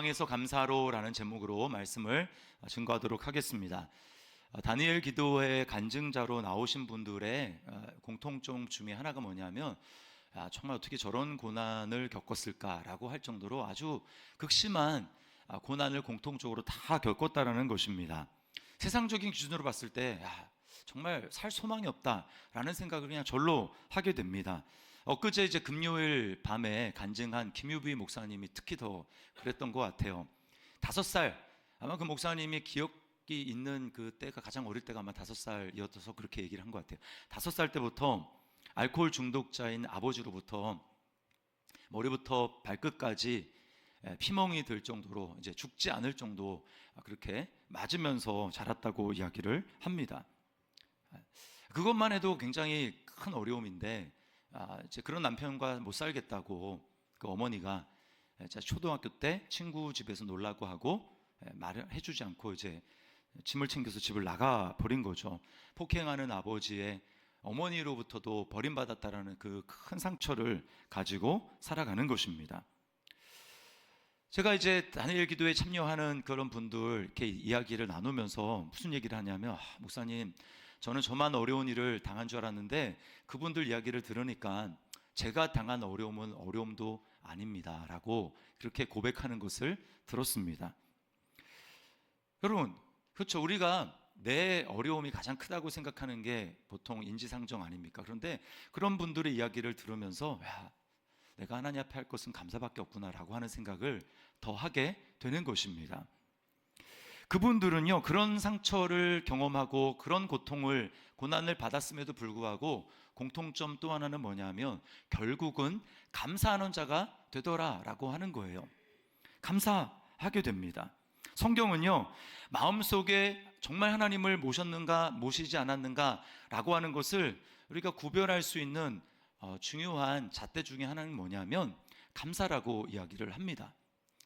여호와의 감사로라는 제목으로 말씀을 증거하도록 하겠습니다. 다니엘 기도회 간증자로 나오신 분들의 공통점 중에 하나가 뭐냐면 정말 어떻게 저런 고난을 겪었을까라고 할 정도로 아주 극심한 고난을 공통적으로 다 겪었다라는 것입니다. 세상적인 기준으로 봤을 때 정말 살 소망이 없다라는 생각을 그냥 절로 하게 됩니다. 엊그제 이제 금요일 밤에 간증한 김유비 목사님이 특히 더 그랬던 것 같아요. 5살, 아마 그 목사님이 기억이 있는 그 때가 가장 어릴 때가 아마 5살이어서 그렇게 얘기를 한 것 같아요. 5살 때부터 알코올 중독자인 아버지로부터 머리부터 발끝까지 피멍이 들 정도로 이제 죽지 않을 정도 그렇게 맞으면서 자랐다고 이야기를 합니다. 그것만 해도 굉장히 큰 어려움인데 이제 그런 남편과 못 살겠다고 그 어머니가 초등학교 때 친구 집에서 놀라고 하고 말을 해주지 않고 이제 짐을 챙겨서 집을 나가 버린 거죠. 폭행하는 아버지의 어머니로부터도 버림받았다라는 그 큰 상처를 가지고 살아가는 것입니다. 제가 이제 다니엘 기도에 참여하는 그런 분들 이렇게 이야기를 나누면서 무슨 얘기를 하냐면 목사님, 저는 저만 어려운 일을 당한 줄 알았는데 그분들 이야기를 들으니까 제가 당한 어려움은 어려움도 아닙니다 라고 그렇게 고백하는 것을 들었습니다. 여러분, 그렇죠. 우리가 내 어려움이 가장 크다고 생각하는 게 보통 인지상정 아닙니까? 그런데 그런 분들의 이야기를 들으면서 내가 하나님 앞에 할 것은 감사밖에 없구나라고 하는 생각을 더 하게 되는 것입니다. 그분들은요, 그런 상처를 경험하고 그런 고통을, 고난을 받았음에도 불구하고 공통점 또 하나는 뭐냐면 결국은 감사하는 자가 되더라라고 하는 거예요. 감사하게 됩니다. 성경은요, 마음속에 정말 하나님을 모셨는가 모시지 않았는가라고 하는 것을 우리가 구별할 수 있는 중요한 잣대 중에 하나는 뭐냐면 감사라고 이야기를 합니다.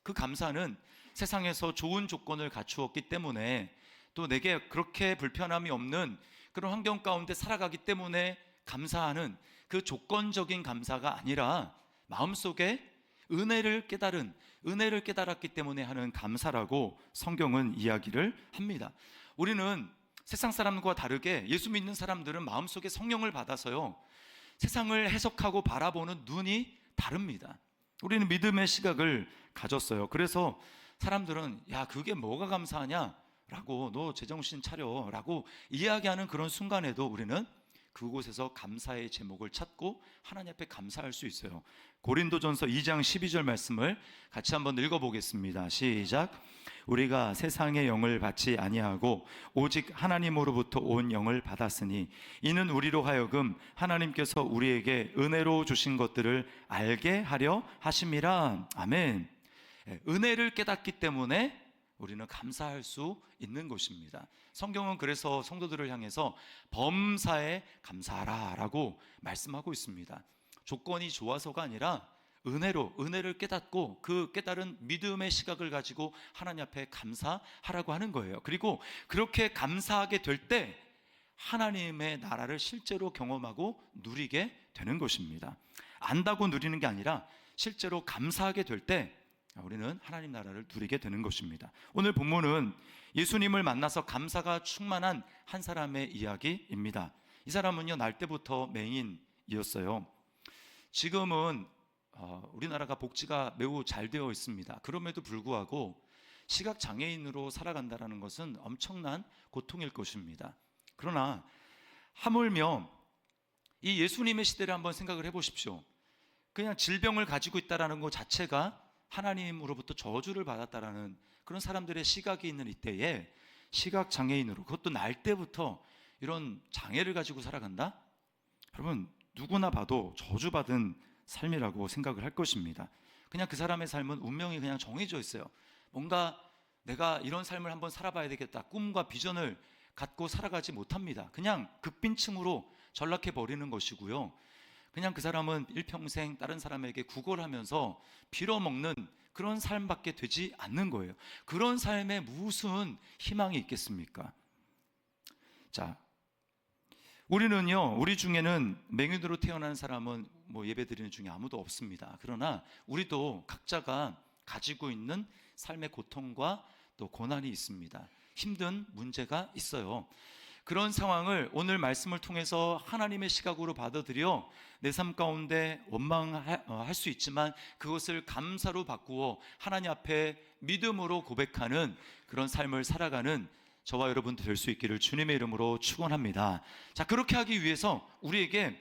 그 감사는 세상에서 좋은 조건을 갖추었기 때문에 또 내게 그렇게 불편함이 없는 그런 환경 가운데 살아가기 때문에 감사하는 그 조건적인 감사가 아니라 마음속에 은혜를 깨달았기 때문에 하는 감사라고 성경은 이야기를 합니다. 우리는 세상 사람과 다르게 예수 믿는 사람들은 마음속에 성령을 받아서요, 세상을 해석하고 바라보는 눈이 다릅니다. 우리는 믿음의 시각을 가졌어요. 그래서 사람들은 그게 뭐가 감사하냐 라고, 너 제정신 차려 라고 이야기하는 그런 순간에도 우리는 그곳에서 감사의 제목을 찾고 하나님 앞에 감사할 수 있어요. 고린도전서 2장 12절 말씀을 같이 한번 읽어보겠습니다. 시작. 우리가 세상의 영을 받지 아니하고 오직 하나님으로부터 온 영을 받았으니 이는 우리로 하여금 하나님께서 우리에게 은혜로 주신 것들을 알게 하려 하심이라. 아멘. 은혜를 깨닫기 때문에 우리는 감사할 수 있는 것입니다. 성경은 그래서 성도들을 향해서 범사에 감사하라 라고 말씀하고 있습니다. 조건이 좋아서가 아니라 은혜를 깨닫고 그 깨달은 믿음의 시각을 가지고 하나님 앞에 감사하라고 하는 거예요. 그리고 그렇게 감사하게 될 때 하나님의 나라를 실제로 경험하고 누리게 되는 것입니다. 안다고 누리는 게 아니라 실제로 감사하게 될 때 우리는 하나님 나라를 누리게 되는 것입니다. 오늘 본문은 예수님을 만나서 감사가 충만한 한 사람의 이야기입니다. 이 사람은요, 날 때부터 맹인이었어요. 지금은 우리나라가 복지가 매우 잘 되어 있습니다. 그럼에도 불구하고 시각장애인으로 살아간다는 것은 엄청난 고통일 것입니다. 그러나 하물며 이 예수님의 시대를 한번 생각을 해보십시오. 그냥 질병을 가지고 있다는 것 자체가 하나님으로부터 저주를 받았다라는 그런 사람들의 시각이 있는 이때에 시각장애인으로, 그것도 날 때부터 이런 장애를 가지고 살아간다? 여러분, 누구나 봐도 저주받은 삶이라고 생각을 할 것입니다. 그냥 그 사람의 삶은 운명이 그냥 정해져 있어요. 뭔가 내가 이런 삶을 한번 살아봐야 되겠다, 꿈과 비전을 갖고 살아가지 못합니다. 그냥 극빈층으로 전락해 버리는 것이고요. 그냥 그 사람은 일평생 다른 사람에게 구걸하면서 빌어먹는 그런 삶밖에 되지 않는 거예요. 그런 삶에 무슨 희망이 있겠습니까? 자, 우리는요, 우리 중에는 맹인으로 태어난 사람은 예배 드리는 중에 아무도 없습니다. 그러나 우리도 각자가 가지고 있는 삶의 고통과 또 고난이 있습니다. 힘든 문제가 있어요. 그런 상황을 오늘 말씀을 통해서 하나님의 시각으로 받아들여 내 삶 가운데 원망할 수 있지만 그것을 감사로 바꾸어 하나님 앞에 믿음으로 고백하는 그런 삶을 살아가는 저와 여러분도 될 수 있기를 주님의 이름으로 축원합니다. 자, 그렇게 하기 위해서 우리에게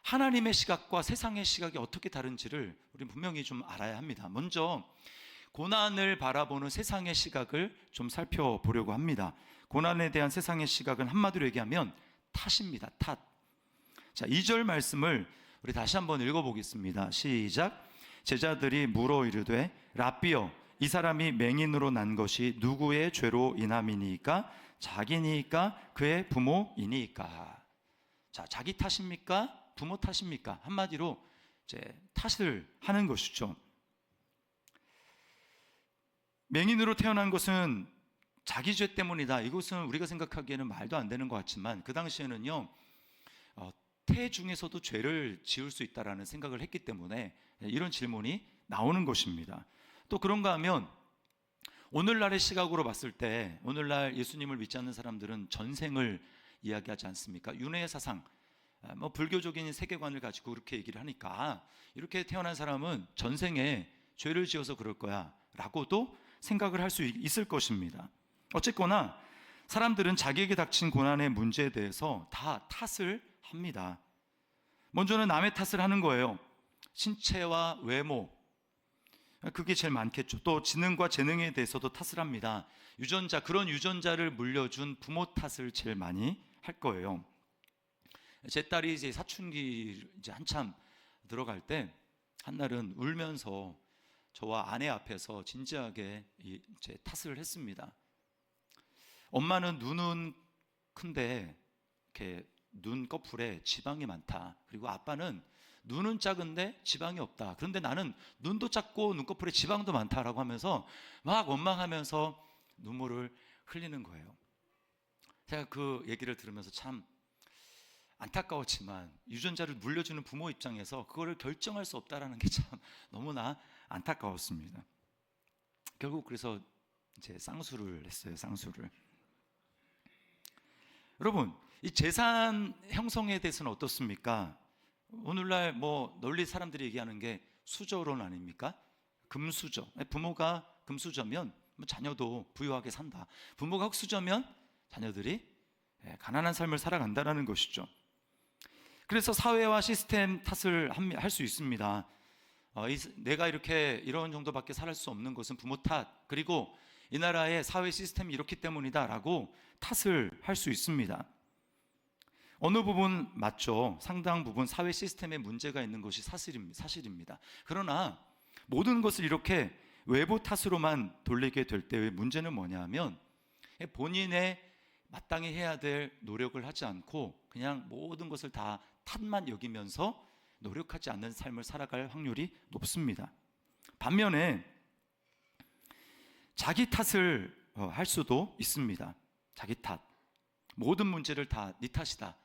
하나님의 시각과 세상의 시각이 어떻게 다른지를 우리는 분명히 좀 알아야 합니다. 먼저 고난을 바라보는 세상의 시각을 좀 살펴보려고 합니다. 고난에 대한 세상의 시각은 한마디로 얘기하면 탓입니다. 탓. 자, 2절 말씀을 우리 다시 한번 읽어보겠습니다. 시작. 제자들이 물어 이르되 랍비여 이 사람이 맹인으로 난 것이 누구의 죄로 인함이니까? 자기니까 그의 부모이니까? 자, 자기 탓입니까? 부모 탓입니까? 한마디로 이제 탓을 하는 것이죠. 맹인으로 태어난 것은 자기 죄 때문이다. 이것은 우리가 생각하기에는 말도 안 되는 것 같지만 그 당시에는요, 태 중에서도 죄를 지을 수 있다라는 생각을 했기 때문에 이런 질문이 나오는 것입니다. 또 그런가 하면 오늘날의 시각으로 봤을 때 오늘날 예수님을 믿지 않는 사람들은 전생을 이야기하지 않습니까? 윤회의 사상, 불교적인 세계관을 가지고 그렇게 얘기를 하니까 이렇게 태어난 사람은 전생에 죄를 지어서 그럴 거야 라고도 생각을 할 수 있을 것입니다. 어쨌거나 사람들은 자기에게 닥친 고난의 문제에 대해서 다 탓을 합니다. 먼저는 남의 탓을 하는 거예요. 신체와 외모, 그게 제일 많겠죠. 또 지능과 재능에 대해서도 탓을 합니다. 유전자, 그런 유전자를 물려준 부모 탓을 제일 많이 할 거예요. 제 딸이 이제 사춘기 이제 한참 들어갈 때 한날은 울면서 저와 아내 앞에서 진지하게 이제 탓을 했습니다. 엄마는 눈은 큰데 이렇게 눈꺼풀에 지방이 많다. 그리고 아빠는 눈은 작은데 지방이 없다. 그런데 나는 눈도 작고 눈꺼풀에 지방도 많다라고 하면서 막 원망하면서 눈물을 흘리는 거예요. 제가 그 얘기를 들으면서 참 안타까웠지만 유전자를 물려주는 부모 입장에서 그거를 결정할 수 없다라는 게 참 너무나 안타까웠습니다. 결국 그래서 이제 쌍수를 했어요. 쌍수를. 여러분, 이 재산 형성에 대해서는 어떻습니까? 오늘날 널리 사람들이 얘기하는 게 수저론 아닙니까? 금수저. 부모가 금수저면 자녀도 부유하게 산다. 부모가 흙수저면 자녀들이 가난한 삶을 살아간다는 것이죠. 그래서 사회와 시스템 탓을 할 수 있습니다. 내가 이런 정도밖에 살 수 없는 것은 부모 탓, 그리고 이 나라의 사회 시스템이 이렇기 때문이다 라고 탓을 할 수 있습니다. 어느 부분 맞죠. 상당 부분 사회 시스템에 문제가 있는 것이 사실입니다. 그러나 모든 것을 이렇게 외부 탓으로만 돌리게 될 때의 문제는 뭐냐 하면 본인의 마땅히 해야 될 노력을 하지 않고 그냥 모든 것을 다 탓만 여기면서 노력하지 않는 삶을 살아갈 확률이 높습니다. 반면에 자기 탓을 할 수도 있습니다. 자기 탓. 모든 문제를 다 네 탓이다.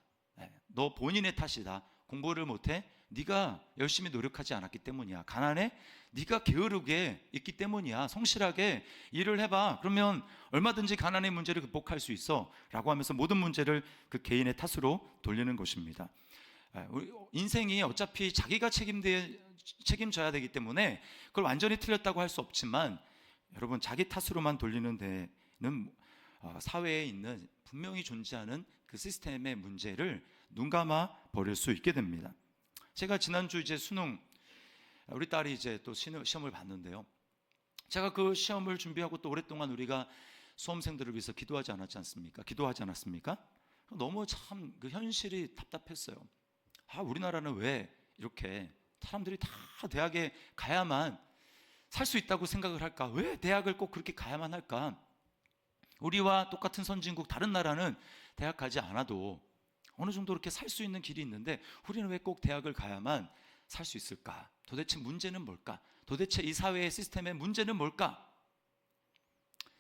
너 본인의 탓이다. 공부를 못해? 네가 열심히 노력하지 않았기 때문이야. 가난해? 네가 게으르게 있기 때문이야. 성실하게 일을 해봐. 그러면 얼마든지 가난의 문제를 극복할 수 있어 라고 하면서 모든 문제를 그 개인의 탓으로 돌리는 것입니다. 인생이 어차피 자기가 책임져야 되기 때문에 그걸 완전히 틀렸다고 할 수 없지만 여러분, 자기 탓으로만 돌리는 데는 사회에 있는 분명히 존재하는 그 시스템의 문제를 눈감아 버릴 수 있게 됩니다. 제가 지난주 이제 수능, 우리 딸이 이제 또 시험을 봤는데요. 제가 그 시험을 준비하고 또 오랫동안 우리가 수험생들을 위해서 기도하지 않았습니까? 너무 참 그 현실이 답답했어요. 우리나라는 왜 이렇게 사람들이 다 대학에 가야만 살 수 있다고 생각을 할까? 왜 대학을 꼭 그렇게 가야만 할까? 우리와 똑같은 선진국 다른 나라는 대학 가지 않아도 어느 정도 이렇게 살 수 있는 길이 있는데 우리는 왜 꼭 대학을 가야만 살 수 있을까? 도대체 문제는 뭘까? 도대체 이 사회의 시스템의 문제는 뭘까?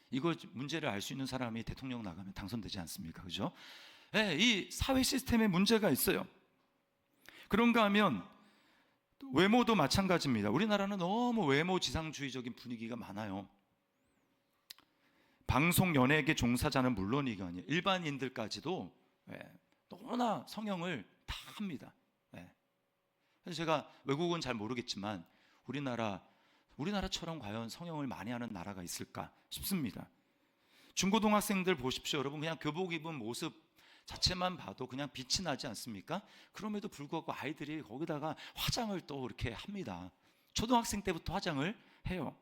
이거 문제를 알 수 있는 사람이 대통령 나가면 당선되지 않습니까? 그죠? 이 사회 시스템에 문제가 있어요. 그런가 하면 외모도 마찬가지입니다. 우리나라는 너무 외모 지상주의적인 분위기가 많아요. 방송 연예계 종사자는 물론이가 아니에요. 일반인들까지도 너무나 성형을 다 합니다. 그래서 제가 외국은 잘 모르겠지만 우리나라처럼 과연 성형을 많이 하는 나라가 있을까 싶습니다. 중고등학생들 보십시오. 여러분, 그냥 교복 입은 모습 자체만 봐도 그냥 빛이 나지 않습니까? 그럼에도 불구하고 아이들이 거기다가 화장을 또 이렇게 합니다. 초등학생 때부터 화장을 해요.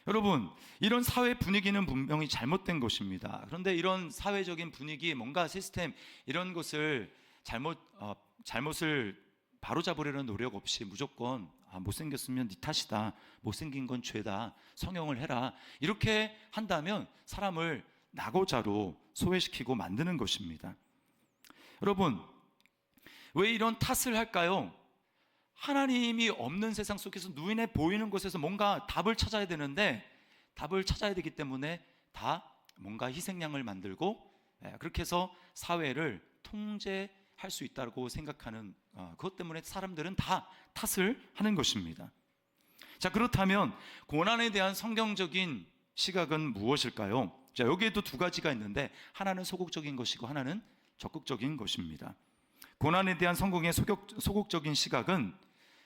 여러분, 이런 사회 분위기는 분명히 잘못된 것입니다. 그런데 이런 사회적인 분위기, 뭔가 시스템, 이런 것을 잘못을 바로잡으려는 노력 없이 무조건 못생겼으면 네 탓이다, 못생긴 건 죄다, 성형을 해라, 이렇게 한다면 사람을 낙오자로 소외시키고 만드는 것입니다. 여러분, 왜 이런 탓을 할까요? 하나님이 없는 세상 속에서 눈에 보이는 곳에서 뭔가 답을 찾아야 되는데, 답을 찾아야 되기 때문에 다 뭔가 희생양을 만들고 그렇게 해서 사회를 통제할 수 있다고 생각하는, 그것 때문에 사람들은 다 탓을 하는 것입니다. 자, 그렇다면 고난에 대한 성경적인 시각은 무엇일까요? 자, 여기에도 두 가지가 있는데, 하나는 소극적인 것이고 하나는 적극적인 것입니다. 고난에 대한 성경의 소극적인 시각은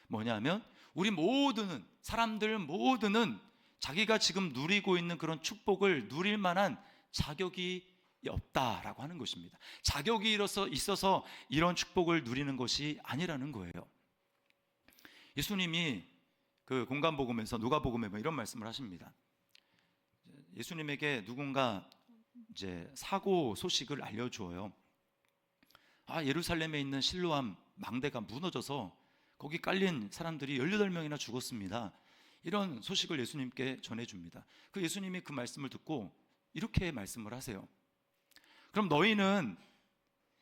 뭐냐면, 우리 모두는, 사람들 모두는 자기가 지금 누리고 있는 그런 축복을 누릴 만한 자격이 없다라고 하는 것입니다. 자격이 있어서 이런 축복을 누리는 것이 아니라는 거예요. 예수님이 그 공간복음에서, 누가복음에 이런 말씀을 하십니다. 예수님에게 누군가 이제 사고 소식을 알려주어요. 예루살렘에 있는 실로암 망대가 무너져서 거기 깔린 사람들이 18명이나 죽었습니다. 이런 소식을 예수님께 전해줍니다. 그 예수님이 그 말씀을 듣고 이렇게 말씀을 하세요. 그럼 너희는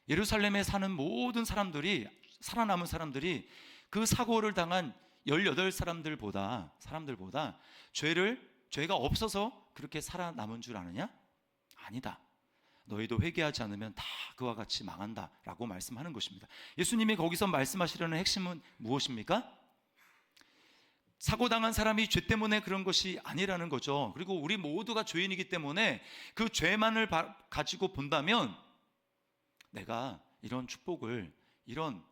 예루살렘에 사는 모든 사람들이, 살아남은 사람들이 그 사고를 당한 18사람들보다 죄가 없어서 그렇게 살아남은 줄 아느냐? 아니다. 너희도 회개하지 않으면 다 그와 같이 망한다 라고 말씀하는 것입니다. 예수님이 거기서 말씀하시려는 핵심은 무엇입니까? 사고당한 사람이 죄 때문에 그런 것이 아니라는 거죠. 그리고 우리 모두가 죄인이기 때문에 그 죄만을 가지고 본다면 내가 이런 축복을, 이런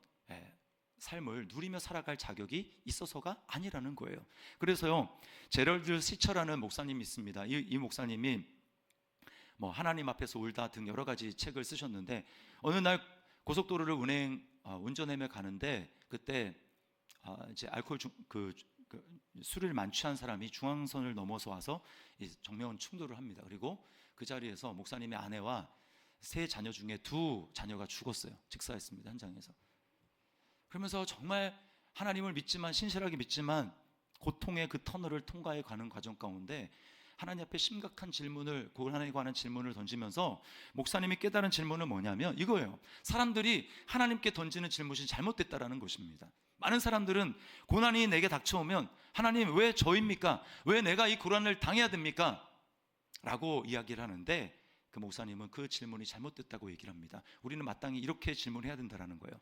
삶을 누리며 살아갈 자격이 있어서가 아니라는 거예요. 그래서요, 제럴드 시처라는 목사님이 있습니다. 이 목사님이 하나님 앞에서 울다 등 여러 가지 책을 쓰셨는데, 어느 날 고속도로를 운전하며 가는데, 그때 이제 술을 만취한 사람이 중앙선을 넘어서 와서 정면 충돌을 합니다. 그리고 그 자리에서 목사님의 아내와 3자녀 중에 2자녀가 죽었어요. 직사했습니다, 현장에서. 그러면서 정말 하나님을 믿지만, 신실하게 믿지만, 고통의 그 터널을 통과해 가는 과정 가운데 하나님 앞에 심각한 질문을, 고난에 관한 질문을 던지면서 목사님이 깨달은 질문은 뭐냐면 이거예요. 사람들이 하나님께 던지는 질문이 잘못됐다라는 것입니다. 많은 사람들은 고난이 내게 닥쳐오면 하나님 왜 저입니까? 왜 내가 이 고난을 당해야 됩니까? 라고 이야기를 하는데, 그 목사님은 그 질문이 잘못됐다고 얘기를 합니다. 우리는 마땅히 이렇게 질문해야 된다는 거예요.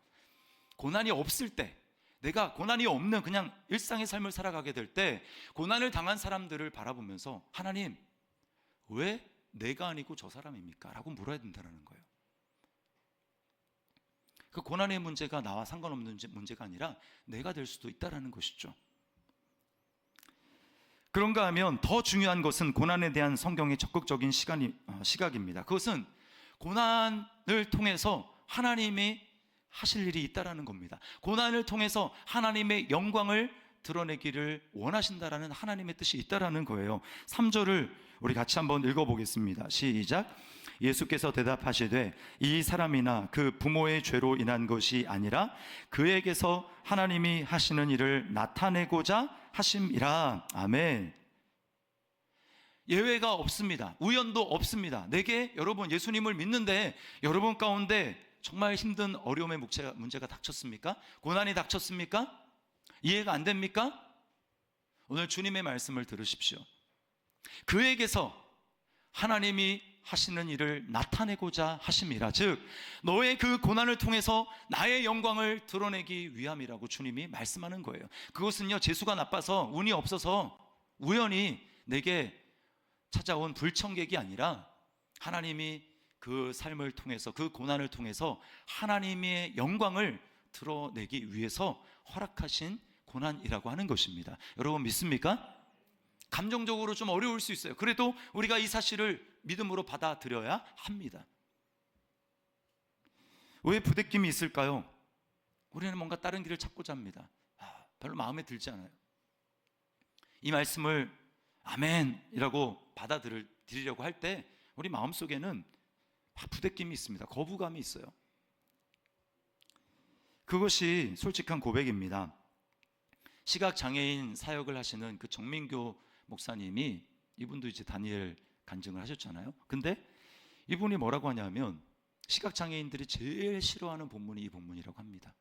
고난이 없을 때, 내가 고난이 없는 그냥 일상의 삶을 살아가게 될 때, 고난을 당한 사람들을 바라보면서 하나님 왜 내가 아니고 저 사람입니까? 라고 물어야 된다는 거예요. 그 고난의 문제가 나와 상관없는 문제가 아니라 내가 될 수도 있다는 것이죠. 그런가 하면 더 중요한 것은 고난에 대한 성경의 적극적인 시각입니다. 그것은 고난을 통해서 하나님이 하실 일이 있다라는 겁니다. 고난을 통해서 하나님의 영광을 드러내기를 원하신다라는 하나님의 뜻이 있다라는 거예요. 3절을 우리 같이 한번 읽어보겠습니다. 시작. 예수께서 대답하시되 이 사람이나 그 부모의 죄로 인한 것이 아니라 그에게서 하나님이 하시는 일을 나타내고자 하심이라. 아멘. 예외가 없습니다. 우연도 없습니다. 내게, 여러분 예수님을 믿는데 여러분 가운데 정말 힘든 어려움의 문제가 닥쳤습니까? 고난이 닥쳤습니까? 이해가 안 됩니까? 오늘 주님의 말씀을 들으십시오. 그에게서 하나님이 하시는 일을 나타내고자 하심이라. 즉 너의 그 고난을 통해서 나의 영광을 드러내기 위함이라고 주님이 말씀하는 거예요. 그것은요, 재수가 나빠서 운이 없어서 우연히 내게 찾아온 불청객이 아니라 하나님이 그 삶을 통해서, 그 고난을 통해서 하나님의 영광을 드러내기 위해서 허락하신 고난이라고 하는 것입니다. 여러분 믿습니까? 감정적으로 좀 어려울 수 있어요. 그래도 우리가 이 사실을 믿음으로 받아들여야 합니다. 왜 부대낌이 있을까요? 우리는 뭔가 다른 길을 찾고자 합니다. 별로 마음에 들지 않아요. 이 말씀을 아멘이라고 받아들이려고 할 때 우리 마음속에는 부대낌이 있습니다. 거부감이 있어요. 그것이 솔직한 고백입니다. 시각장애인 사역을 하시는 그 정민교 목사님이, 이분도 이제 다니엘 간증을 하셨잖아요. 근데 이분이 뭐라고 하냐면 시각장애인들이 제일 싫어하는 본문이 이 본문이라고 합니다.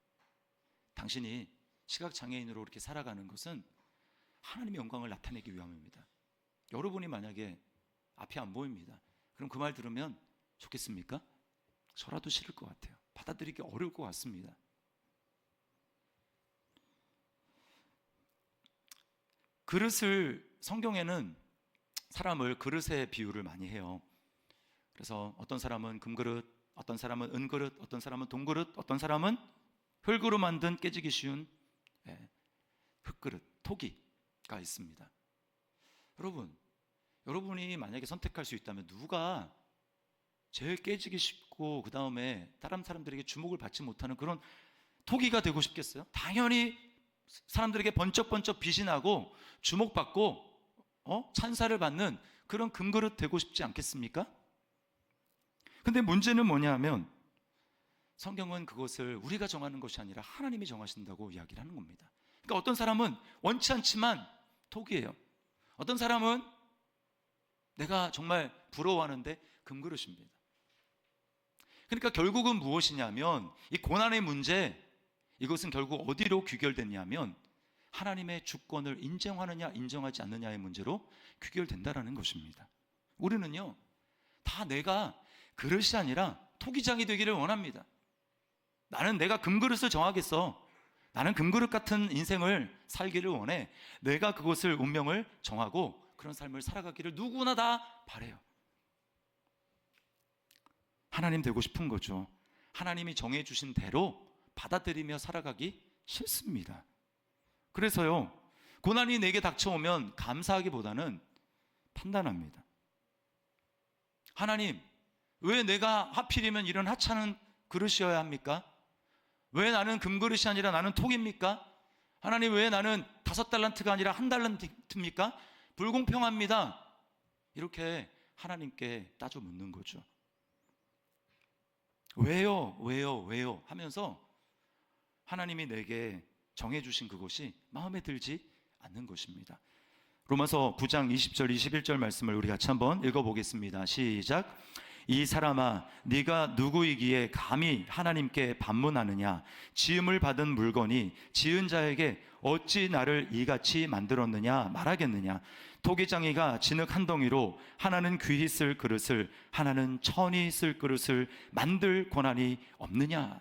당신이 시각장애인으로 이렇게 살아가는 것은 하나님의 영광을 나타내기 위함입니다. 여러분이 만약에 앞이 안 보입니다. 그럼 그 말 들으면 좋겠습니까? 저라도 싫을 것 같아요. 받아들이기 어려울 것 같습니다. 그릇을, 성경에는 사람을 그릇에 비유를 많이 해요. 그래서 어떤 사람은 금그릇, 어떤 사람은 은그릇, 어떤 사람은 동그릇, 어떤 사람은 흙으로 만든 깨지기 쉬운 흙그릇, 토기가 있습니다. 여러분이 만약에 선택할 수 있다면 누가 제일 깨지기 쉽고 그 다음에 다른 사람들에게 주목을 받지 못하는 그런 토기가 되고 싶겠어요? 당연히 사람들에게 번쩍번쩍 빛이 나고 주목받고 찬사를 받는 그런 금그릇 되고 싶지 않겠습니까? 근데 문제는 뭐냐면 성경은 그것을 우리가 정하는 것이 아니라 하나님이 정하신다고 이야기를 하는 겁니다. 그러니까 어떤 사람은 원치 않지만 토기예요. 어떤 사람은 내가 정말 부러워하는데 금그릇입니다. 그러니까 결국은 무엇이냐면 이 고난의 문제, 이것은 결국 어디로 귀결됐냐면 하나님의 주권을 인정하느냐 인정하지 않느냐의 문제로 귀결된다라는 것입니다. 우리는요 다 내가 그릇이 아니라 토기장이 되기를 원합니다. 나는 내가 금그릇을 정하겠어. 나는 금그릇 같은 인생을 살기를 원해. 내가 그것을 운명을 정하고 그런 삶을 살아가기를 누구나 다 바라요. 하나님 되고 싶은 거죠. 하나님이 정해주신 대로 받아들이며 살아가기 싫습니다. 그래서요, 고난이 내게 닥쳐오면 감사하기보다는 판단합니다. 하나님, 왜 내가 하필이면 이런 하찮은 그릇이어야 합니까? 왜 나는 금그릇이 아니라 나는 톡입니까? 하나님, 왜 나는 5달란트가 아니라 1달란트입니까? 불공평합니다. 이렇게 하나님께 따져 묻는 거죠. 왜요 하면서 하나님이 내게 정해주신 그것이 마음에 들지 않는 것입니다. 로마서 9장 20절 21절 말씀을 우리 같이 한번 읽어보겠습니다. 시작. 이 사람아, 네가 누구이기에 감히 하나님께 반문하느냐? 지음을 받은 물건이 지은 자에게 어찌 나를 이같이 만들었느냐 말하겠느냐? 토기장이가 진흙 한 덩이로 하나는 귀히 쓸 그릇을, 하나는 천히 쓸 그릇을 만들 권한이 없느냐?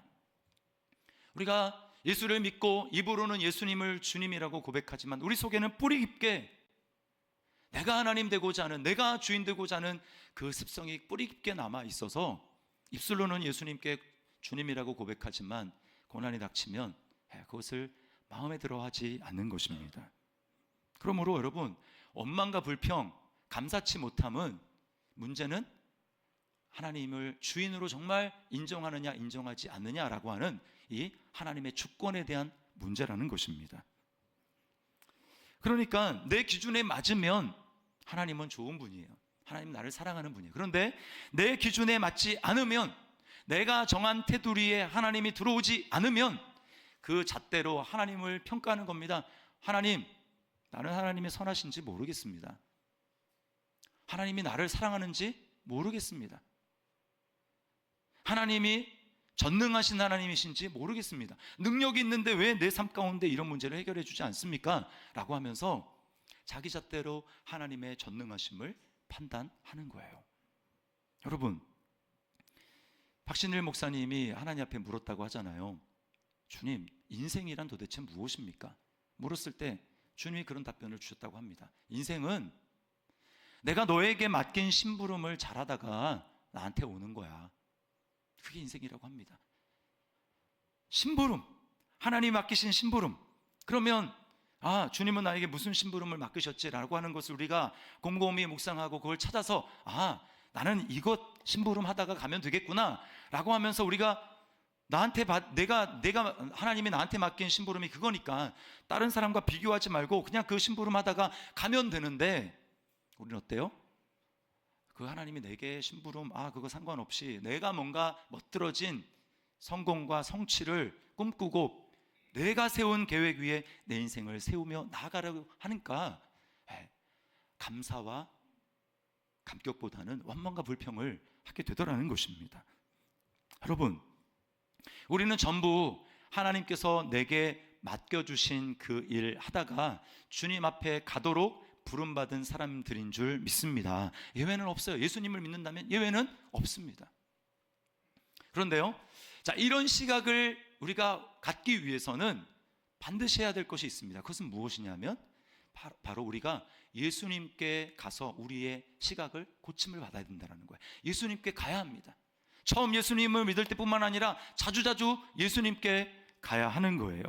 우리가 예수를 믿고 입으로는 예수님을 주님이라고 고백하지만 우리 속에는 뿌리 깊게 내가 하나님 되고자 하는, 내가 주인 되고자 하는 그 습성이 뿌리 깊게 남아 있어서 입술로는 예수님께 주님이라고 고백하지만 고난이 닥치면 그것을 마음에 들어하지 않는 것입니다. 그러므로 여러분, 원망과 불평, 감사치 못함은 문제는 하나님을 주인으로 정말 인정하느냐 인정하지 않느냐라고 하는 이 하나님의 주권에 대한 문제라는 것입니다. 그러니까 내 기준에 맞으면 하나님은 좋은 분이에요. 하나님 나를 사랑하는 분이에요. 그런데 내 기준에 맞지 않으면, 내가 정한 테두리에 하나님이 들어오지 않으면 그 잣대로 하나님을 평가하는 겁니다. 하나님, 나는 하나님이 선하신지 모르겠습니다. 하나님이 나를 사랑하는지 모르겠습니다. 하나님이 전능하신 하나님이신지 모르겠습니다. 능력이 있는데 왜 내 삶 가운데 이런 문제를 해결해 주지 않습니까? 라고 하면서 자기 잣대로 하나님의 전능하심을 판단하는 거예요. 여러분, 박신일 목사님이 하나님 앞에 물었다고 하잖아요. 주님, 인생이란 도대체 무엇입니까? 물었을 때 주님이 그런 답변을 주셨다고 합니다. 인생은 내가 너에게 맡긴 심부름을 잘하다가 나한테 오는 거야. 그게 인생이라고 합니다. 심부름, 하나님 맡기신 심부름. 그러면 주님은 나에게 무슨 심부름을 맡기셨지라고 하는 것을 우리가 곰곰이 묵상하고 그걸 찾아서 나는 이것 심부름 하다가 가면 되겠구나 라고 하면서 우리가 내가 하나님이 나한테 맡긴 심부름이 그거니까 다른 사람과 비교하지 말고 그냥 그 심부름 하다가 가면 되는데, 우리는 어때요? 그 하나님이 내게 심부름 그거 상관없이 내가 뭔가 멋들어진 성공과 성취를 꿈꾸고 내가 세운 계획 위에 내 인생을 세우며 나아가려고 하니까 감사와 감격보다는 원망과 불평을 하게 되더라는 것입니다. 여러분, 우리는 전부 하나님께서 내게 맡겨주신 그 일 하다가 주님 앞에 가도록 부름받은 사람들인 줄 믿습니다. 예외는 없어요. 예수님을 믿는다면 예외는 없습니다. 그런데요, 이런 시각을 우리가 갖기 위해서는 반드시 해야 될 것이 있습니다. 그것은 무엇이냐면 바로 우리가 예수님께 가서 우리의 시각을 고침을 받아야 된다는 거예요. 예수님께 가야 합니다. 처음 예수님을 믿을 때뿐만 아니라 자주자주 예수님께 가야 하는 거예요.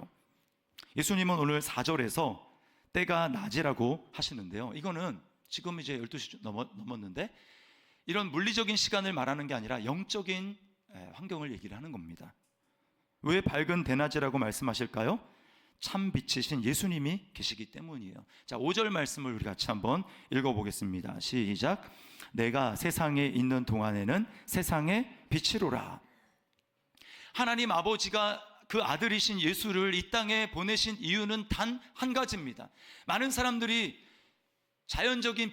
예수님은 오늘 4절에서 때가 낮이라고 하시는데요, 이거는 지금 이제 12시 넘었는데 이런 물리적인 시간을 말하는 게 아니라 영적인 환경을 얘기를 하는 겁니다. 왜 밝은 대낮이라고 말씀하실까요? 참 빛이신 예수님이 계시기 때문이에요. 5절 말씀을 우리 같이 한번 읽어보겠습니다. 시작. 내가 세상에 있는 동안에는 세상의 빛이로라. 하나님 아버지가 그 아들이신 예수를 이 땅에 보내신 이유는 단 한 가지입니다. 많은 사람들이 자연적인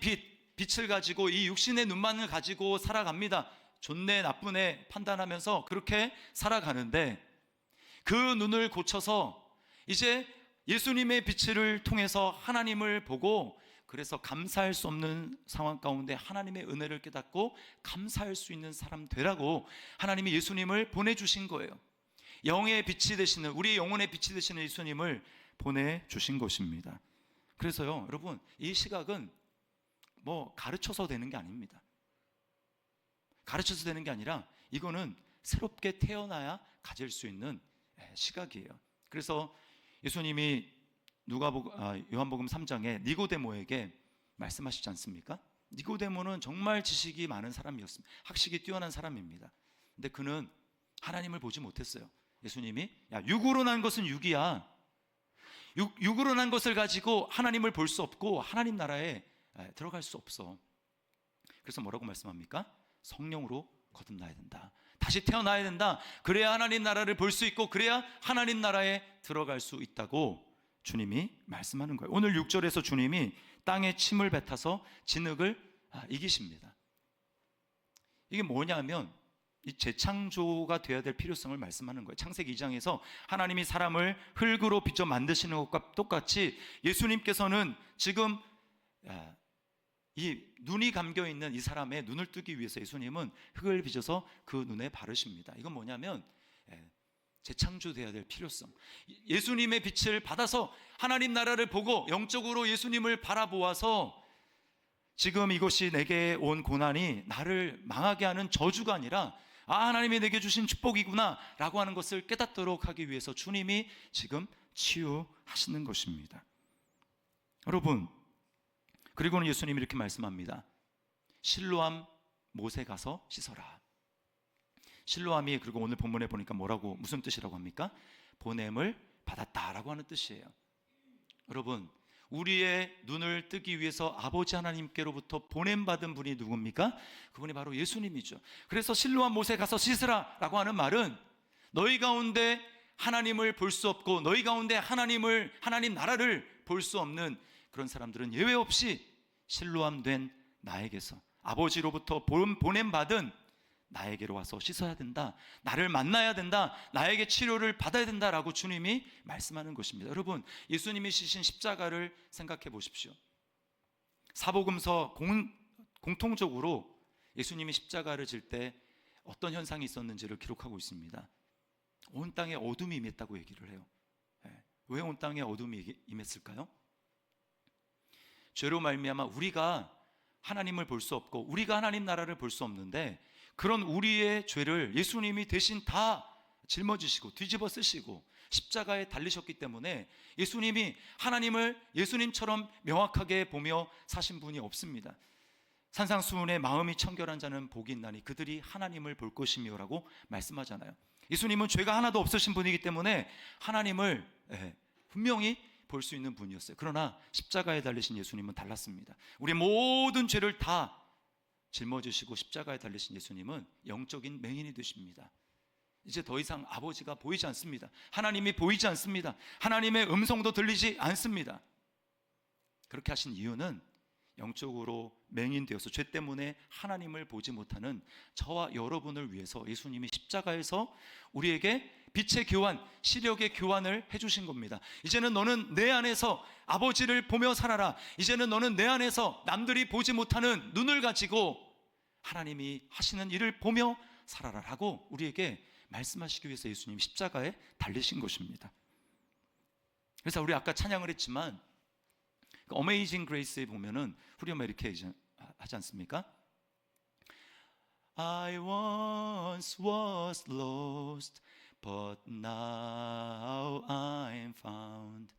빛을 가지고 이 육신의 눈만을 가지고 살아갑니다. 좋네 나쁘네 판단하면서 그렇게 살아가는데, 그 눈을 고쳐서 이제 예수님의 빛을 통해서 하나님을 보고, 그래서 감사할 수 없는 상황 가운데 하나님의 은혜를 깨닫고 감사할 수 있는 사람 되라고 하나님이 예수님을 보내주신 거예요. 영의 빛이 되시는, 우리의 영혼의 빛이 되시는 예수님을 보내주신 것입니다. 그래서요, 여러분, 이 시각은 가르쳐서 되는 게 아닙니다. 가르쳐서 되는 게 아니라 이거는 새롭게 태어나야 가질 수 있는 시각이에요. 그래서 예수님이 요한복음 3장에 니고데모에게 말씀하시지 않습니까? 니고데모는 정말 지식이 많은 사람이었습니다. 학식이 뛰어난 사람입니다. 근데 그는 하나님을 보지 못했어요. 예수님이 육으로 난 것은 육이야. 육으로 난 것을 가지고 하나님을 볼 수 없고 하나님 나라에 들어갈 수 없어. 그래서 뭐라고 말씀합니까? 성령으로 거듭나야 된다. 다시 태어나야 된다. 그래야 하나님 나라를 볼 수 있고 그래야 하나님 나라에 들어갈 수 있다고 주님이 말씀하는 거예요. 오늘 6절에서 주님이 땅에 침을 뱉어서 진흙을 이기십니다. 이게 뭐냐면 이 재창조가 되어야 될 필요성을 말씀하는 거예요. 창세기 2장에서 하나님이 사람을 흙으로 빚어 만드시는 것과 똑같이 예수님께서는 지금 이 눈이 감겨있는 이 사람의 눈을 뜨기 위해서 예수님은 흙을 빚어서 그 눈에 바르십니다. 이건 뭐냐면 재창조되어야 될 필요성, 예수님의 빛을 받아서 하나님 나라를 보고 영적으로 예수님을 바라보아서 지금 이것이 내게 온 고난이 나를 망하게 하는 저주가 아니라 하나님이 내게 주신 축복이구나 라고 하는 것을 깨닫도록 하기 위해서 주님이 지금 치유하시는 것입니다. 여러분, 그리고는 예수님이 이렇게 말씀합니다. 실로암 못에 가서 씻어라. 실로암이, 그리고 오늘 본문에 보니까 무슨 뜻이라고 합니까? 보냄을 받았다라고 하는 뜻이에요. 여러분, 우리의 눈을 뜨기 위해서 아버지 하나님께로부터 보냄받은 분이 누굽니까? 그분이 바로 예수님이죠. 그래서 실로암 못에 가서 씻으라 라고 하는 말은 너희 가운데 하나님을 볼 수 없고 너희 가운데 하나님 나라를 볼 수 없는 그런 사람들은 예외 없이 실로암 된 나에게서, 아버지로부터 보냄받은 나에게로 와서 씻어야 된다. 나를 만나야 된다. 나에게 치료를 받아야 된다라고 주님이 말씀하는 것입니다. 여러분, 예수님이 지신 십자가를 생각해 보십시오. 사복음서 공통적으로 예수님이 십자가를 질 때 어떤 현상이 있었는지를 기록하고 있습니다. 온 땅에 어둠이 임했다고 얘기를 해요. 왜 온 땅에 어둠이 임했을까요? 죄로 말미암아 우리가 하나님을 볼 수 없고 우리가 하나님 나라를 볼 수 없는데, 그런 우리의 죄를 예수님이 대신 다 짊어지시고 뒤집어 쓰시고 십자가에 달리셨기 때문에 예수님이 하나님을 예수님처럼 명확하게 보며 사신 분이 없습니다. 산상수훈의 마음이 청결한 자는 복이 있나니 그들이 하나님을 볼 것이며 라고 말씀하잖아요. 예수님은 죄가 하나도 없으신 분이기 때문에 하나님을 분명히 볼 수 있는 분이었어요. 그러나 십자가에 달리신 예수님은 달랐습니다. 우리 모든 죄를 다 짊어지시고 십자가에 달리신 예수님은 영적인 맹인이 되십니다. 이제 더 이상 아버지가 보이지 않습니다. 하나님이 보이지 않습니다. 하나님의 음성도 들리지 않습니다. 그렇게 하신 이유는 영적으로 맹인되어서 죄 때문에 하나님을 보지 못하는 저와 여러분을 위해서 예수님이 십자가에서 우리에게 빛의 교환, 시력의 교환을 해주신 겁니다. 이제는 너는 내 안에서 아버지를 보며 살아라. 이제는 너는 내 안에서 남들이 보지 못하는 눈을 가지고 하나님이 하시는 일을 보며 살아라 라고 우리에게 말씀하시기 위해서 예수님이 십자가에 달리신 것입니다. 그래서 우리 아까 찬양을 했지만 어메이징 그레이스에 보면은 후렴에 이렇게 하지 않습니까? I once was lost, but now I'm found.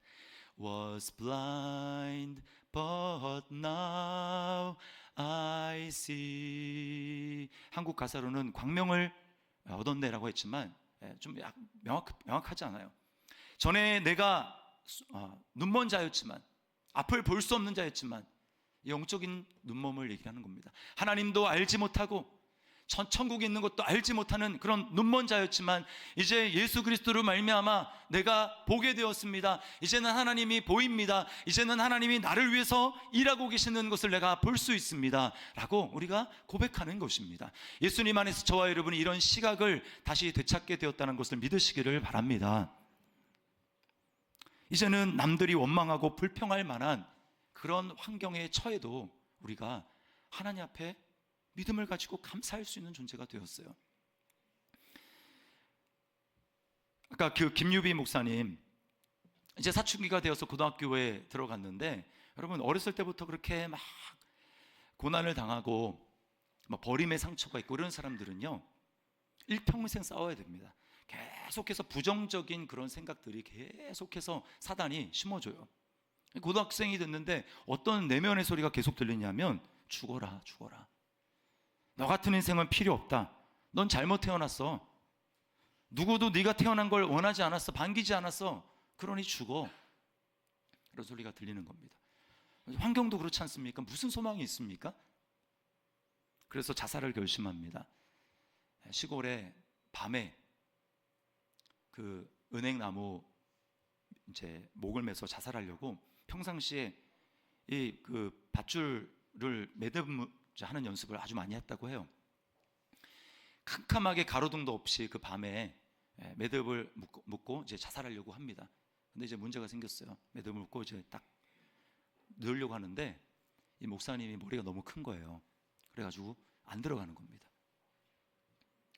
Was blind, but now I see. 한국 가사로는 광명을 얻었네라고 했지만 좀 명확하지 않아요. 전에 내가 눈먼 자였지만, 앞을 볼 수 없는 자였지만, 영적인 눈먼을 얘기하는 겁니다. 하나님도 알지 못하고 천국에 있는 것도 알지 못하는 그런 눈먼 자였지만 이제 예수 그리스도로 말미암아 내가 보게 되었습니다. 이제는 하나님이 보입니다. 이제는 하나님이 나를 위해서 일하고 계시는 것을 내가 볼 수 있습니다 라고 우리가 고백하는 것입니다. 예수님 안에서 저와 여러분이 이런 시각을 다시 되찾게 되었다는 것을 믿으시기를 바랍니다. 이제는 남들이 원망하고 불평할 만한 그런 환경에 처해도 우리가 하나님 앞에 믿음을 가지고 감사할 수 있는 존재가 되었어요. 아까 그 김유비 목사님 이제 사춘기가 되어서 고등학교에 들어갔는데, 여러분 어렸을 때부터 그렇게 막 고난을 당하고 막 버림의 상처가 있고 이런 사람들은요 일평생 싸워야 됩니다. 계속해서 부정적인 그런 생각들이 계속해서 사단이 심어줘요. 고등학생이 됐는데 어떤 내면의 소리가 계속 들리냐면 죽어라 죽어라, 너 같은 인생은 필요 없다, 넌 잘못 태어났어, 누구도 네가 태어난 걸 원하지 않았어, 반기지 않았어, 그러니 죽어, 그런 소리가 들리는 겁니다. 환경도 그렇지 않습니까? 무슨 소망이 있습니까? 그래서 자살을 결심합니다. 시골에 밤에 그 은행나무 이제 목을 매서 자살하려고 평상시에 이 그 밧줄을 매듭하는 연습을 아주 많이 했다고 해요. 캄캄하게 가로등도 없이 그 밤에 매듭을 묶고 이제 자살하려고 합니다. 근데 이제 문제가 생겼어요. 매듭을 묶고 이제 딱 넣으려고 하는데 이 목사님이 머리가 너무 큰 거예요. 그래가지고 안 들어가는 겁니다.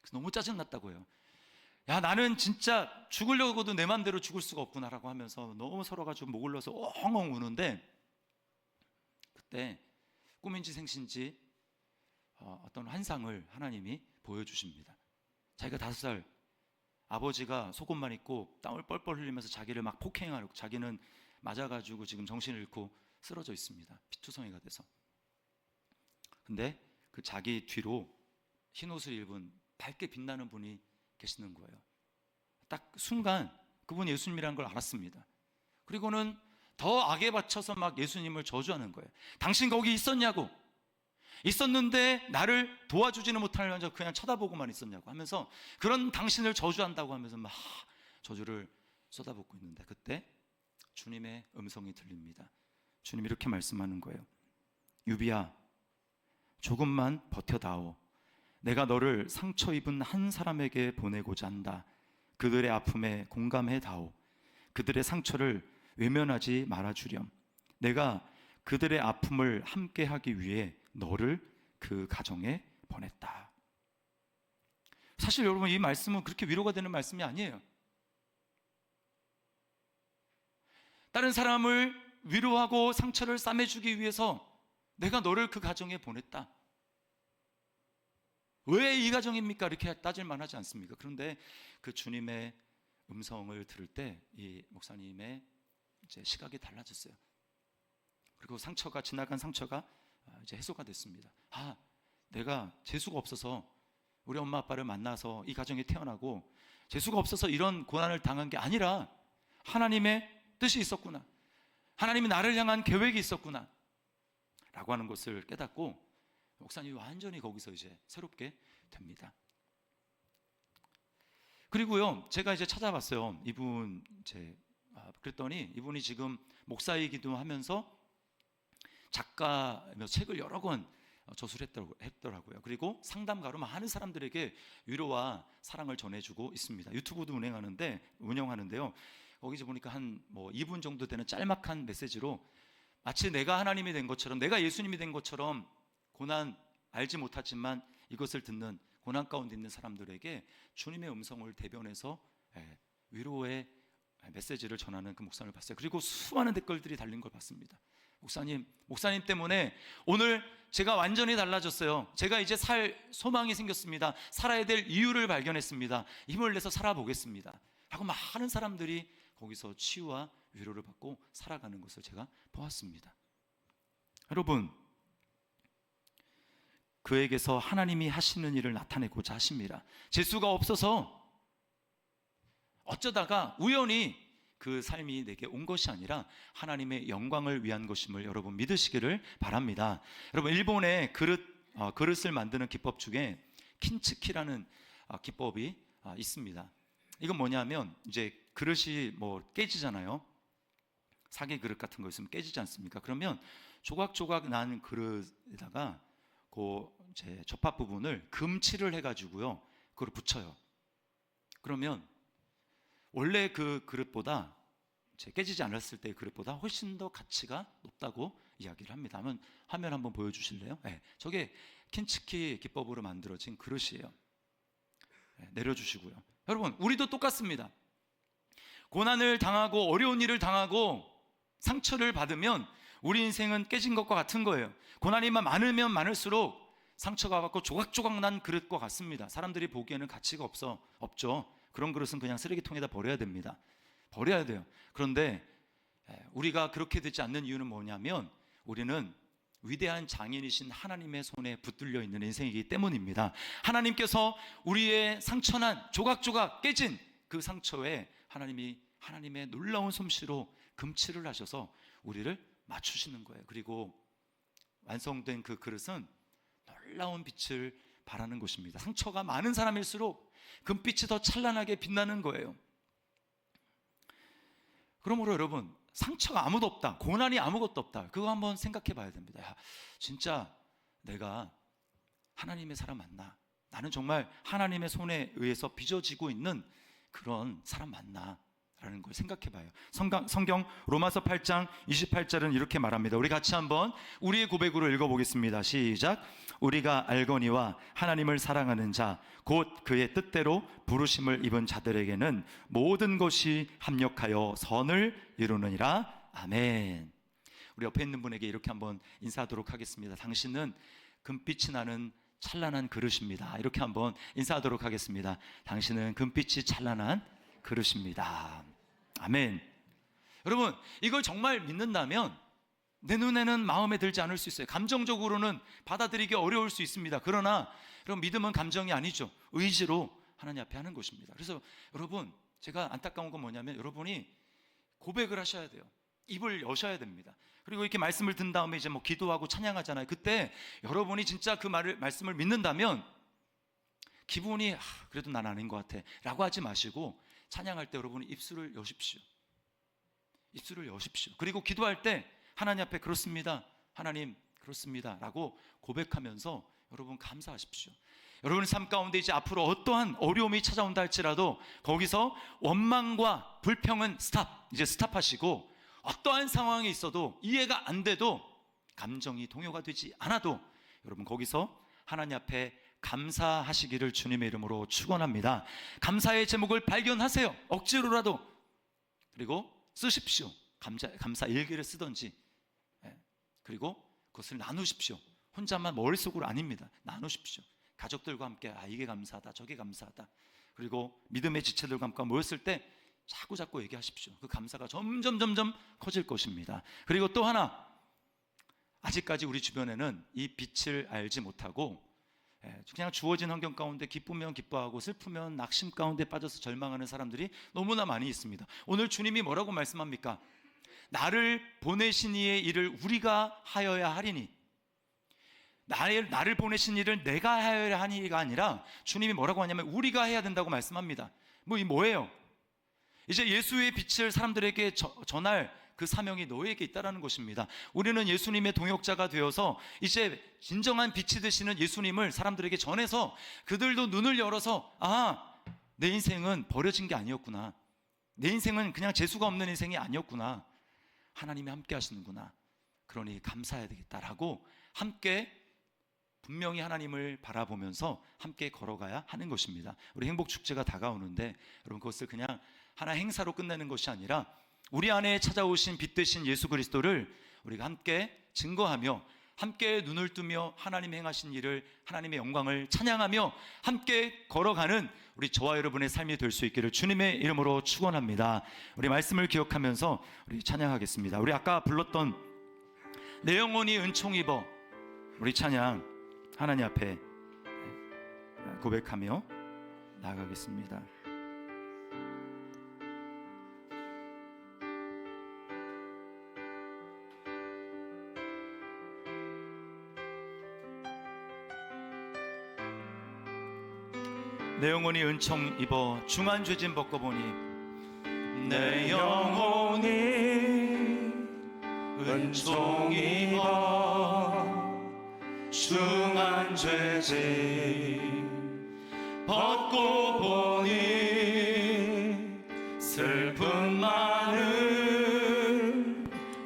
그래서 너무 짜증났다고 해요. 야, 나는 진짜 죽으려고도 내 맘대로 죽을 수가 없구나라고 하면서 너무 서러가지고 목을 넣어서 엉엉 우는데, 그때 꿈인지 생신지 어떤 환상을 하나님이 보여주십니다. 자기가 5살, 아버지가 속옷만 입고 땀을 뻘뻘 흘리면서 자기를 막 폭행하고, 자기는 맞아가지고 지금 정신을 잃고 쓰러져 있습니다. 피투성이가 돼서. 근데 그 자기 뒤로 흰옷을 입은 밝게 빛나는 분이 계시는 거예요. 딱 순간 그분이 예수님이라는 걸 알았습니다. 그리고는 더 악에 받쳐서 막 예수님을 저주하는 거예요. 당신 거기 있었냐고, 있었는데 나를 도와주지는 못하면서 그냥 쳐다보고만 있었냐고 하면서, 그런 당신을 저주한다고 하면서 막 저주를 쏟아붓고 있는데, 그때 주님의 음성이 들립니다. 주님이 이렇게 말씀하는 거예요. 유비야, 조금만 버텨다오. 내가 너를 상처 입은 한 사람에게 보내고자 한다. 그들의 아픔에 공감해다오. 그들의 상처를 외면하지 말아주렴. 내가 그들의 아픔을 함께하기 위해 너를 그 가정에 보냈다. 사실 여러분, 이 말씀은 그렇게 위로가 되는 말씀이 아니에요. 다른 사람을 위로하고 상처를 싸매주기 위해서 내가 너를 그 가정에 보냈다. 왜 이 가정입니까? 이렇게 따질 만하지 않습니까? 그런데 그 주님의 음성을 들을 때 이 목사님의 이제 시각이 달라졌어요. 그리고 지나간 상처가 이제 해소가 됐습니다. 내가 재수가 없어서 우리 엄마 아빠를 만나서 이 가정에 태어나고 재수가 없어서 이런 고난을 당한 게 아니라 하나님의 뜻이 있었구나. 하나님이 나를 향한 계획이 있었구나. 라고 하는 것을 깨닫고 목사님이 완전히 거기서 이제 새롭게 됩니다. 그리고요, 제가 이제 찾아봤어요. 그랬더니 이분이 지금 목사이기도 하면서 작가며 책을 여러 권 저술을 했더라고요. 그리고 상담가로 많은 사람들에게 위로와 사랑을 전해주고 있습니다. 유튜브도 운영하는데요. 거기서 보니까 한 2분 정도 되는 짤막한 메시지로 마치 내가 하나님이 된 것처럼, 내가 예수님이 된 것처럼 고난 알지 못하지만 이것을 듣는 고난 가운데 있는 사람들에게 주님의 음성을 대변해서 위로의 메시지를 전하는 그 목사님을 봤어요. 그리고 수많은 댓글들이 달린 걸 봤습니다. 목사님 때문에 오늘 제가 완전히 달라졌어요. 제가 이제 살 소망이 생겼습니다. 살아야 될 이유를 발견했습니다. 힘을 내서 살아보겠습니다. 하고 많은 사람들이 거기서 치유와 위로를 받고 살아가는 것을 제가 보았습니다. 여러분, 그에게서 하나님이 하시는 일을 나타내고자 하십니다. 재수가 없어서 어쩌다가 우연히 그 삶이 내게 온 것이 아니라 하나님의 영광을 위한 것임을 여러분 믿으시기를 바랍니다. 여러분, 일본의 그릇을 만드는 기법 중에 킨츠키라는 기법이 있습니다. 이건 뭐냐면 이제 그릇이 깨지잖아요. 사계 그릇 같은 거 있으면 깨지지 않습니까? 그러면 조각조각 난 그릇에다가 제 접합 부분을 금칠을 해가지고요, 그걸 붙여요. 그러면 원래 그 그릇보다, 깨지지 않았을 때의 그릇보다 훨씬 더 가치가 높다고 이야기를 합니다. 화면 한번 보여주실래요? 네, 저게 킨츠키 기법으로 만들어진 그릇이에요. 내려주시고요. 여러분, 우리도 똑같습니다. 고난을 당하고 어려운 일을 당하고 상처를 받으면 우리 인생은 깨진 것과 같은 거예요. 고난이 많으면 많을수록 상처가 갖고 조각조각 난 그릇과 같습니다. 사람들이 보기에는 가치가 없죠. 그런 그릇은 그냥 쓰레기통에다 버려야 됩니다. 버려야 돼요. 그런데 우리가 그렇게 되지 않는 이유는 뭐냐면 우리는 위대한 장인이신 하나님의 손에 붙들려 있는 인생이기 때문입니다. 하나님께서 우리의 상처난 조각조각 깨진 그 상처에 하나님의 놀라운 솜씨로 금칠을 하셔서 우리를 맞추시는 거예요. 그리고 완성된 그 그릇은 놀라운 빛을 발하는 것입니다. 상처가 많은 사람일수록 금빛이 더 찬란하게 빛나는 거예요. 그러므로 여러분, 상처가 아무도 없다, 고난이 아무것도 없다, 그거 한번 생각해 봐야 됩니다. 진짜 내가 하나님의 사람 맞나? 나는 정말 하나님의 손에 의해서 빚어지고 있는 그런 사람 맞나? 라는 걸 생각해 봐요. 성경 로마서 8장 28절은 이렇게 말합니다. 우리 같이 한번 우리의 고백으로 읽어보겠습니다. 시작. 우리가 알거니와 하나님을 사랑하는 자 곧 그의 뜻대로 부르심을 입은 자들에게는 모든 것이 합력하여 선을 이루느니라. 아멘. 우리 옆에 있는 분에게 이렇게 한번 인사하도록 하겠습니다. 당신은 금빛이 나는 찬란한 그릇입니다. 이렇게 한번 인사하도록 하겠습니다. 당신은 금빛이 찬란한 그릇입니다. 아멘. 여러분, 이걸 정말 믿는다면 내 눈에는 마음에 들지 않을 수 있어요. 감정적으로는 받아들이기 어려울 수 있습니다. 그러나 여러분, 믿음은 감정이 아니죠. 의지로 하나님 앞에 하는 것입니다. 그래서 여러분, 제가 안타까운 건 뭐냐면 여러분이 고백을 하셔야 돼요. 입을 여셔야 됩니다. 그리고 이렇게 말씀을 든 다음에 이제 기도하고 찬양하잖아요. 그때 여러분이 진짜 그 말씀을 믿는다면 기분이 그래도 난 아닌 것 같아 라고 하지 마시고 찬양할 때 여러분이 입술을 여십시오. 입술을 여십시오. 그리고 기도할 때 하나님 앞에 그렇습니다, 하나님 그렇습니다 라고 고백하면서 여러분 감사하십시오. 여러분의 삶 가운데 이제 앞으로 어떠한 어려움이 찾아온다 할지라도 거기서 원망과 불평은 이제 스탑하시고, 어떠한 상황이 있어도 이해가 안 돼도 감정이 동요가 되지 않아도 여러분 거기서 하나님 앞에 감사하시기를 주님의 이름으로 축원합니다. 감사의 제목을 발견하세요. 억지로라도. 그리고 쓰십시오. 감사 일기를 쓰든지. 그리고 그것을 나누십시오. 혼자만 머릿속으로 아닙니다. 나누십시오. 가족들과 함께 이게 감사하다, 저게 감사하다. 그리고 믿음의 지체들과 함께 모였을 때 자꾸 얘기하십시오. 그 감사가 점점 커질 것입니다. 그리고 또 하나, 아직까지 우리 주변에는 이 빛을 알지 못하고 그냥 주어진 환경 가운데 기쁘면 기뻐하고 슬프면 낙심 가운데 빠져서 절망하는 사람들이 너무나 많이 있습니다. 오늘 주님이 뭐라고 말씀합니까? 나를 보내신 이의 일을 우리가 하여야 하리니, 나를 보내신 일을 내가 하여야 하니가 아니라 주님이 뭐라고 하냐면 우리가 해야 된다고 말씀합니다. 뭐예요? 이제 예수의 빛을 사람들에게 전할 그 사명이 너에게 있다라는 것입니다. 우리는 예수님의 동역자가 되어서 이제 진정한 빛이 되시는 예수님을 사람들에게 전해서 그들도 눈을 열어서 내 인생은 버려진 게 아니었구나, 내 인생은 그냥 재수가 없는 인생이 아니었구나, 하나님이 함께 하시는구나, 그러니 감사해야 되겠다라고 함께 분명히 하나님을 바라보면서 함께 걸어가야 하는 것입니다. 우리 행복축제가 다가오는데 여러분, 그것을 그냥 하나 행사로 끝내는 것이 아니라 우리 안에 찾아오신 빛 되신 예수 그리스도를 우리가 함께 증거하며 함께 눈을 뜨며 하나님이 행하신 일을, 하나님의 영광을 찬양하며 함께 걸어가는 우리 저와 여러분의 삶이 될 수 있기를 주님의 이름으로 축원합니다. 우리 말씀을 기억하면서 우리 찬양하겠습니다. 우리 아까 불렀던 내 영혼이 은총 입어, 우리 찬양 하나님 앞에 고백하며 나아가겠습니다. 내 영혼이 은총 입어 중한 죄짐 벗고보니, 내 영혼이 은총 입어 중한 죄짐 벗고 보니 슬픔 많은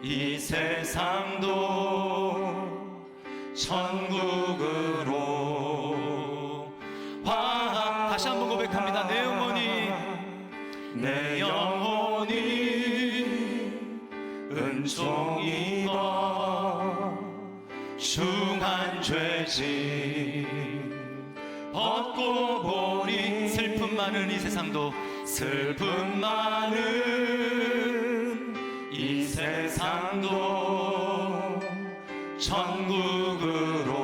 이 세상도 천국으로 다시 한번 고백합니다. 내 영혼이 은총 입어 중한 죄짐 벗고 보니 슬픔 많은 이 세상도, 슬픔 많은 이 세상도 천국으로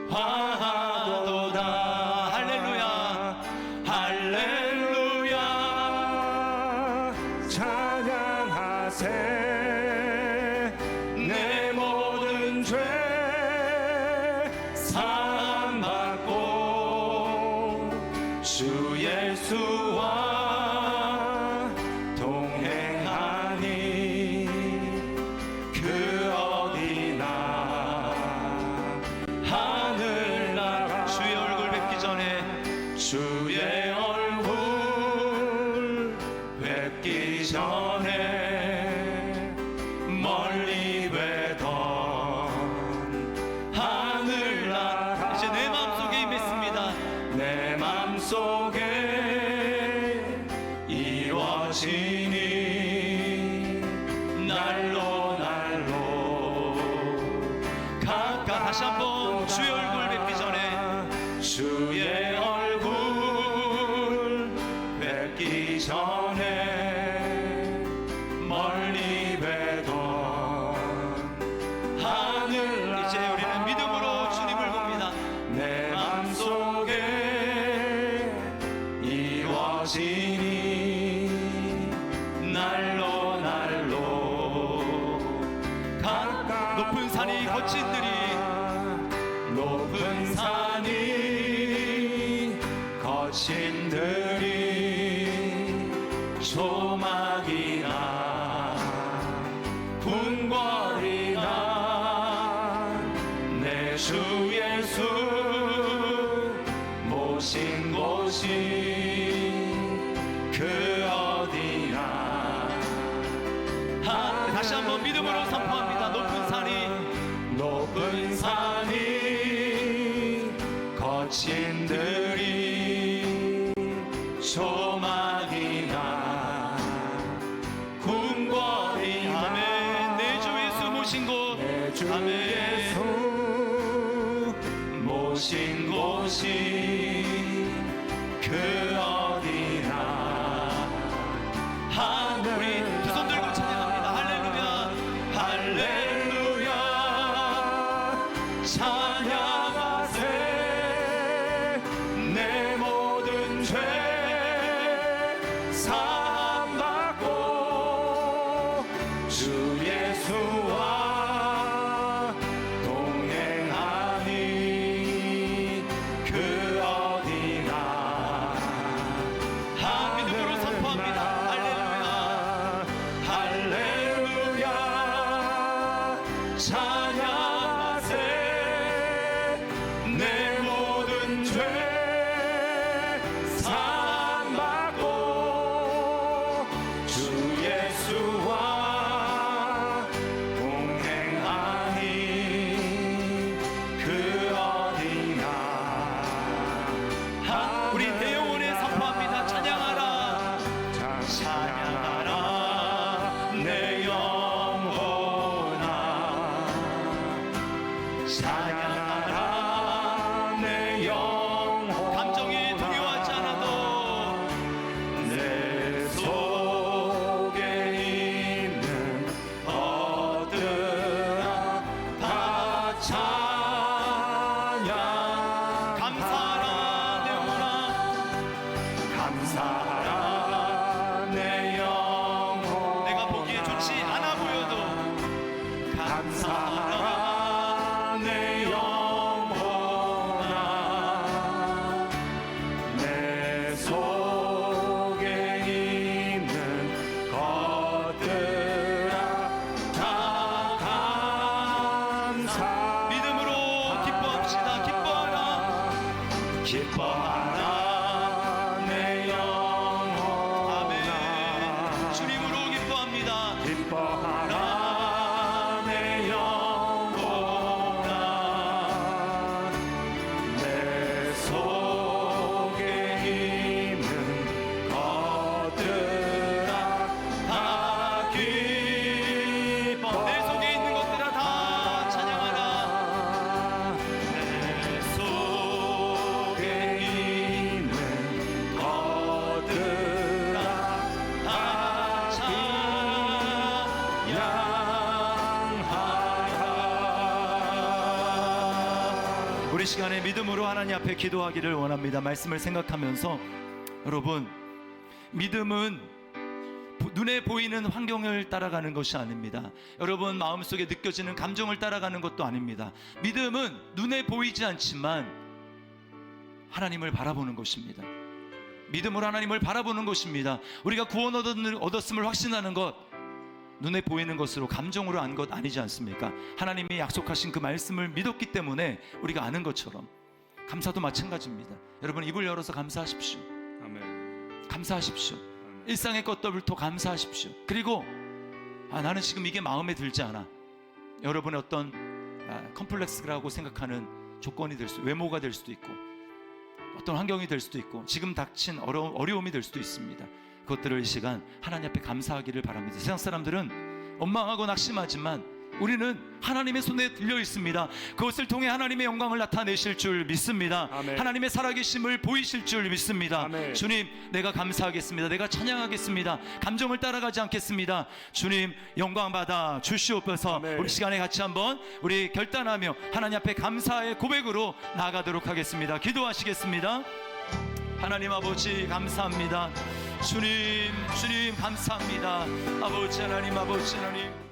화도다. 할렐루야 할렐루야 찬양하세. 내 모든 죄 사함받고 주 예수와 동행하니 그 어디나 하늘나라. 주의 얼굴 뵙기 전에, 주의 얼굴 뵙기 전에 멀리 뵈던 하늘나라 이제 내 마음속에 임했습니다. 내 마음속에 이루어지니 날로 가까. 다시 한번 주의 얼굴 뵙기 전에, 주의 얼굴 뵙기 전에 멀리 뵈던 하늘. 이제 우리는 믿음으로 주님을 봅니다. 내 마음속에 이루어지니 날로 가까. 높은 산이 거친 들이, 높은 산이 거친 들이 조막이나 궁궐이나 내 주 예수 모신 곳이 그 어디나. 다시 한번 믿음으로 선포합니다. 높은 산이 신들이 소망이나 궁궐이나 아멘. 내 주 예수 모신 곳 아멘. 모신 곳이 그 어디나 우리 두 손 들고 찬양합니다. 할렐루야 할렐루야 찬양하세 내 모든 죄 사함받고 주 예수와 동행하니 그 어디나 믿음으로 선포합니다. 할렐루야 찬양하세 내 모든 죄 사함받고 주 예수와 동행하니 그 어디나 우리 내 영혼에 선포합니다. 찬양하라 찬양하라 내 영혼아 찬양하라 내 영혼 감정이 두려워하지 않아도 내 속에 있는 것들아 다 찬양 감사하라 내 영혼아 감사하라 내 영혼 내가 보기에 좋지 않아 보여도 감사하라 내 영혼아 내 속에 있는 것들아 다 감사 믿음으로 기뻐합시다. 기뻐하라 기뻐하라 내 영혼아 아멘. 주님으로 기뻐합니다. 기뻐하라 내 영혼아 내 속에 있는 것들아 다 기뻐 내 속에 있는 것들아 다 찬양하라 내 속에 있는 것들아 다 찬양하라 우리 시간에 믿음으로 하나님 앞에 기도하기를 원합니다. 말씀을 생각하면서 여러분 믿음은 눈에 보이는 환경을 따라가는 것이 아닙니다. 여러분 마음속에 느껴지는 감정을 따라가는 것도 아닙니다. 믿음은 눈에 보이지 않지만 하나님을 바라보는 것입니다. 믿음으로 하나님을 바라보는 것입니다. 우리가 구원 얻었음을 확신하는 것 눈에 보이는 것으로 감정으로 안 것 아니지 않습니까? 하나님이 약속하신 그 말씀을 믿었기 때문에 우리가 아는 것처럼 감사도 마찬가지입니다. 여러분 입을 열어서 감사하십시오. 아멘. 감사하십시오. 일상의 것들부터 감사하십시오. 그리고 나는 지금 이게 마음에 들지 않아. 여러분의 어떤 컴플렉스라고 생각하는 조건이 될 수, 외모가 될 수도 있고 어떤 환경이 될 수도 있고 지금 닥친 어려움이 될 수도 있습니다. 그것들을 이 시간 하나님 앞에 감사하기를 바랍니다. 세상 사람들은 원망하고 낙심하지만 우리는 하나님의 손에 들려 있습니다. 그것을 통해 하나님의 영광을 나타내실 줄 믿습니다. 아멘. 하나님의 살아계심을 보이실 줄 믿습니다. 아멘. 주님 내가 감사하겠습니다. 내가 찬양하겠습니다. 감정을 따라가지 않겠습니다. 주님 영광 받아 주시옵소서. 아멘. 우리 시간에 같이 한번 우리 결단하며 하나님 앞에 감사의 고백으로 나아가도록 하겠습니다. 기도하시겠습니다. 하나님 아버지 감사합니다. 주님 감사합니다. 아버지 하나님